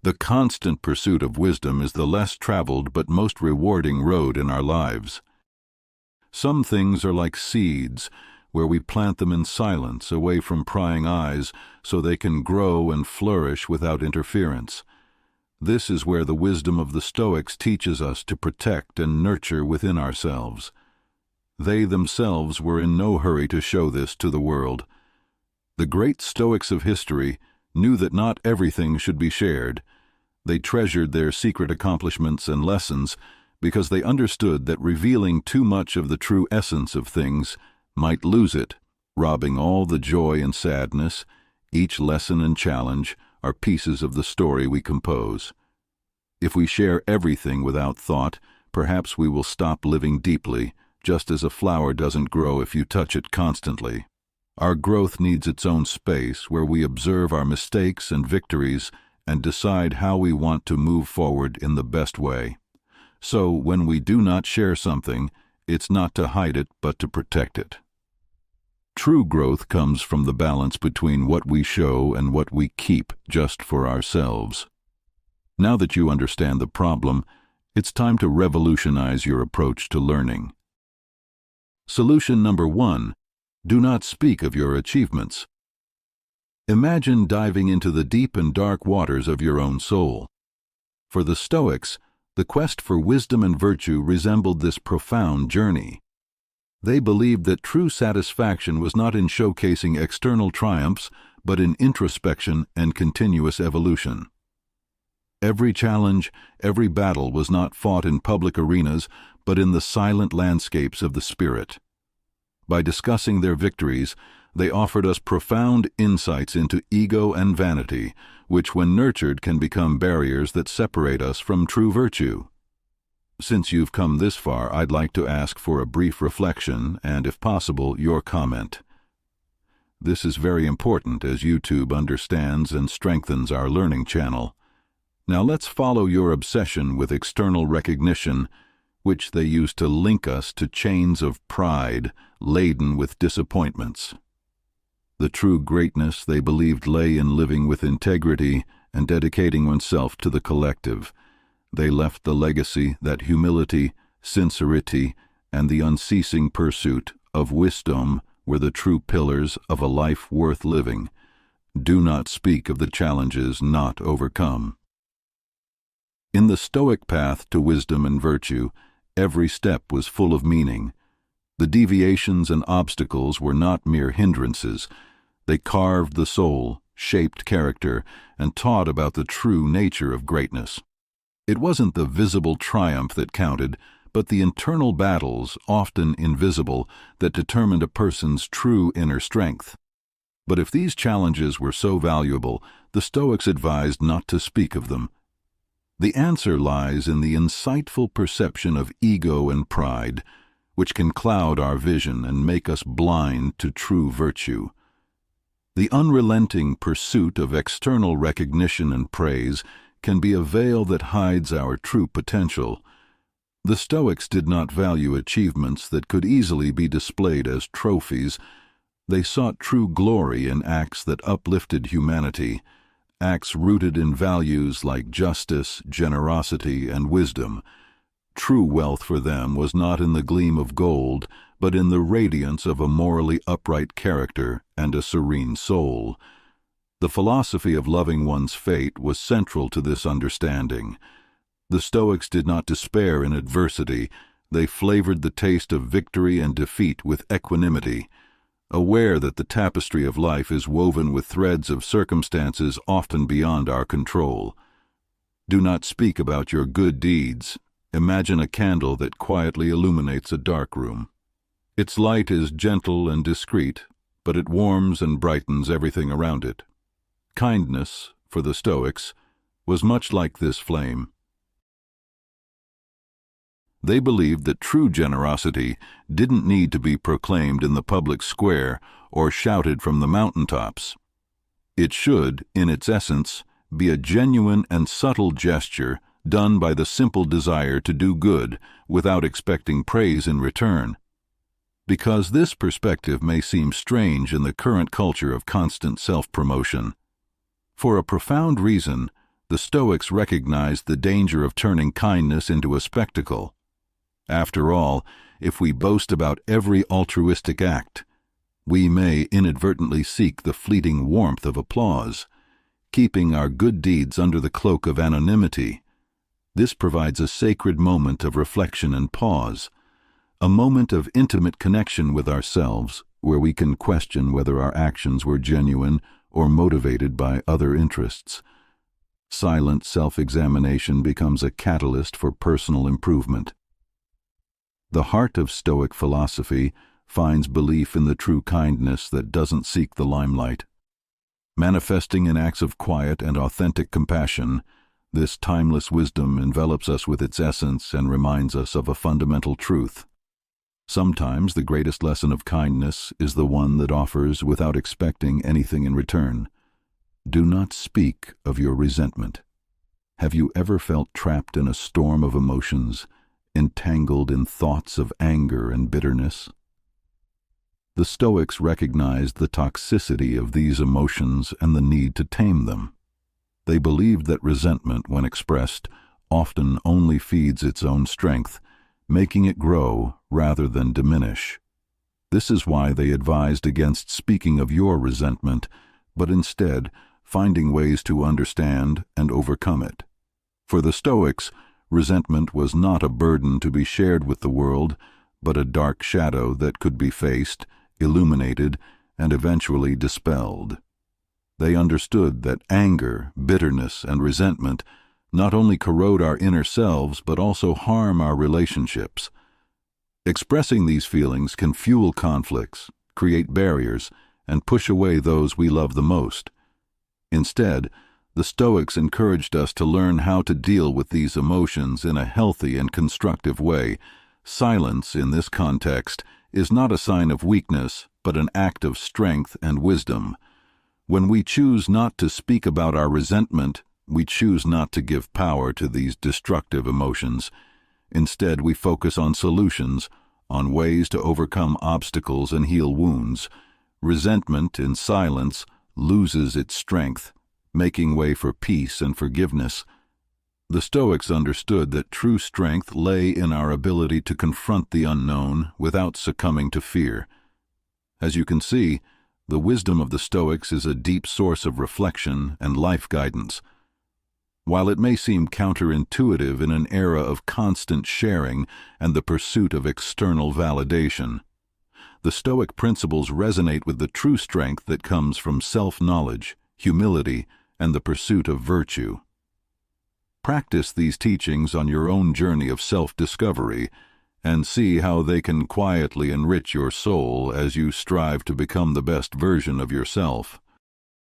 The constant pursuit of wisdom is the less traveled but most rewarding road in our lives. Some things are like seeds, where we plant them in silence, away from prying eyes, so they can grow and flourish without interference. This is where the wisdom of the Stoics teaches us to protect and nurture within ourselves. They themselves were in no hurry to show this to the world. The great Stoics of history knew that not everything should be shared. They treasured their secret accomplishments and lessons because they understood that revealing too much of the true essence of things might lose it, robbing all the joy and sadness. Each lesson and challenge are pieces of the story we compose. If we share everything without thought, perhaps we will stop living deeply, just as a flower doesn't grow if you touch it constantly. Our growth needs its own space where we observe our mistakes and victories and decide how we want to move forward in the best way. So, when we do not share something, it's not to hide it but to protect it. True growth comes from the balance between what we show and what we keep just for ourselves. Now that you understand the problem, it's time to revolutionize your approach to learning. Solution number 1. Do not speak of your achievements. Imagine diving into the deep and dark waters of your own soul. For the Stoics, the quest for wisdom and virtue resembled this profound journey. They believed that true satisfaction was not in showcasing external triumphs, but in introspection and continuous evolution. Every challenge, every battle was not fought in public arenas, but in the silent landscapes of the spirit. By discussing their victories, they offered us profound insights into ego and vanity, which when nurtured can become barriers that separate us from true virtue. Since you've come this far, I'd like to ask for a brief reflection and, if possible, your comment. This is very important as YouTube understands and strengthens our learning channel. Now let's follow your obsession with external recognition, which they use to link us to chains of pride laden with disappointments. The true greatness they believed lay in living with integrity and dedicating oneself to the collective. They left the legacy that humility, sincerity, and the unceasing pursuit of wisdom were the true pillars of a life worth living. Do not speak of the challenges not overcome. In the Stoic path to wisdom and virtue, every step was full of meaning. The deviations and obstacles were not mere hindrances. They carved the soul, shaped character, and taught about the true nature of greatness. It wasn't the visible triumph that counted, but the internal battles, often invisible, that determined a person's true inner strength. But if these challenges were so valuable, the Stoics advised not to speak of them. The answer lies in the insightful perception of ego and pride, which can cloud our vision and make us blind to true virtue. The unrelenting pursuit of external recognition and praise can be a veil that hides our true potential. The Stoics did not value achievements that could easily be displayed as trophies. They sought true glory in acts that uplifted humanity, acts rooted in values like justice, generosity, and wisdom. True wealth for them was not in the gleam of gold, but in the radiance of a morally upright character and a serene soul. The philosophy of loving one's fate was central to this understanding. The Stoics did not despair in adversity. They flavored the taste of victory and defeat with equanimity, aware that the tapestry of life is woven with threads of circumstances often beyond our control. Do not speak about your good deeds. Imagine a candle that quietly illuminates a dark room. Its light is gentle and discreet, but it warms and brightens everything around it. Kindness, for the Stoics, was much like this flame. They believed that true generosity didn't need to be proclaimed in the public square or shouted from the mountaintops. It should, in its essence, be a genuine and subtle gesture done by the simple desire to do good without expecting praise in return. Because this perspective may seem strange in the current culture of constant self-promotion. For a profound reason, The Stoics recognized the danger of turning kindness into a spectacle. After all, if we boast about every altruistic act, we may inadvertently seek the fleeting warmth of applause, keeping our good deeds under the cloak of anonymity. This provides a sacred moment of reflection and pause, a moment of intimate connection with ourselves, where we can question whether our actions were genuine or motivated by other interests. Silent self-examination becomes a catalyst for personal improvement. The heart of Stoic philosophy finds belief in the true kindness that doesn't seek the limelight. Manifesting in acts of quiet and authentic compassion, this timeless wisdom envelops us with its essence and reminds us of a fundamental truth. Sometimes the greatest lesson of kindness is the one that offers without expecting anything in return. Do not speak of your resentment. Have you ever felt trapped in a storm of emotions, entangled in thoughts of anger and bitterness? The Stoics recognized the toxicity of these emotions and the need to tame them. They believed that resentment, when expressed, often only feeds its own strength, making it grow rather than diminish. This is why they advised against speaking of your resentment, but instead finding ways to understand and overcome it. For the Stoics, resentment was not a burden to be shared with the world, but a dark shadow that could be faced, illuminated, and eventually dispelled. They understood that anger, bitterness, and resentment not only corrode our inner selves but also harm our relationships. Expressing these feelings can fuel conflicts, create barriers, and push away those we love the most. Instead, the Stoics encouraged us to learn how to deal with these emotions in a healthy and constructive way. Silence, in this context, is not a sign of weakness, but an act of strength and wisdom. When we choose not to speak about our resentment, we choose not to give power to these destructive emotions. Instead, we focus on solutions, on ways to overcome obstacles and heal wounds. Resentment, in silence, loses its strength, making way for peace and forgiveness. The Stoics understood that true strength lay in our ability to confront the unknown without succumbing to fear. As you can see, the wisdom of the Stoics is a deep source of reflection and life guidance. While it may seem counterintuitive in an era of constant sharing and the pursuit of external validation, the Stoic principles resonate with the true strength that comes from self-knowledge, humility, and the pursuit of virtue. Practice these teachings on your own journey of self-discovery and see how they can quietly enrich your soul as you strive to become the best version of yourself.